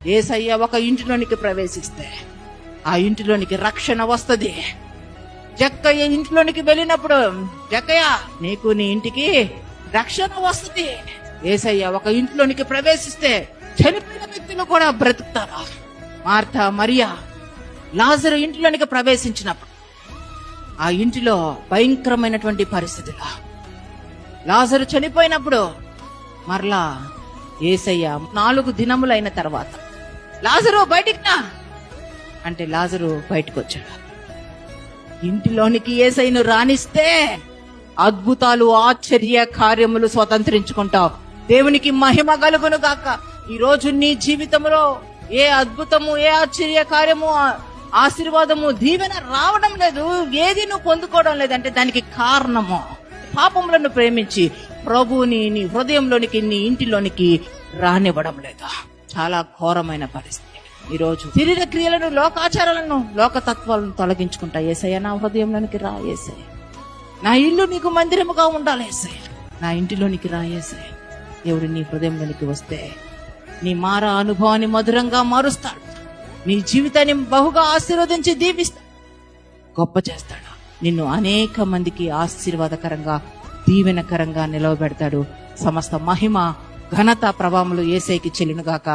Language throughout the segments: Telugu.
యేసయ్య ఒక ఇంటిలోనికి ప్రవేశిస్తే ఆ ఇంటిలోనికి రక్షణ వస్తది. జక్కయ్య ఇంట్లోనికి వెళ్ళినప్పుడు, జక్కయ్య నీకు నీ ఇంటికి రక్షణ వస్తుంది. యేసయ్య ఒక ఇంట్లోనికి ప్రవేశిస్తే చనిపోయిన వ్యక్తులు కూడా బ్రతుకుతారా? మార్తా, మరియా లాజరు ఇంట్లోనికి ప్రవేశించినప్పుడు ఆ ఇంటిలో భయంకరమైనటువంటి పరిస్థితులు. లాజరు చనిపోయినప్పుడు మరలా యేసయ్య 4 దినములైన తర్వాత లాజరు బయటికి రా అంటే లాజరు బయటకు వచ్చాడు. ఇంటిలోనికి యేసయ్యను రాణిస్తే అద్భుతాలు, ఆశ్చర్య కార్యములు స్వతంత్రించుకుంటావు. దేవునికి మహిమ కలుగును గాక. ఈ రోజు నీ జీవితంలో ఏ అద్భుతము, ఏ ఆశ్చర్య కార్యము, ఆశీర్వాదము, దీవెన రావడం లేదు, ఏది నువ్వు పొందుకోవడం లేదంటే దానికి కారణము పాపములను ప్రేమించి ప్రభువుని నీ హృదయంలోనికి, నీ ఇంటిలోనికి రానివ్వడం లేదు. చాలా ఘోరమైన పరిస్థితి. ఈరోజు శరీర క్రియలను, లోకాచారాలను, లోకతత్వాలను తొలగించుకుంటా. యేసయ్య నా హృదయంలోనికి రా, యేసయ్య నా ఇల్లు నీకు మందిరముగా ఉండాలి, యేసయ్య నా ఇంటిలోనికి రా, యేసయ్య. దేవుడు నీ హృదయంలోనికి వస్తే నీ మారా అనుభవాన్ని మధురంగా మారుస్తాడు. నీ జీవితాన్ని బహుగా ఆశీర్వదించి దీవిస్తాడు, గొప్ప చేస్తాడు. నిన్ను అనేక మందికి ఆశీర్వాదకరంగా, దీవెనకరంగా నిలవబెడతాడు. సమస్త మహిమ, ఘనత, ప్రభావములు యేసయ్యకి చెల్లునుగాక.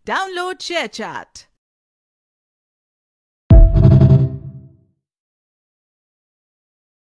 Download ShareChat.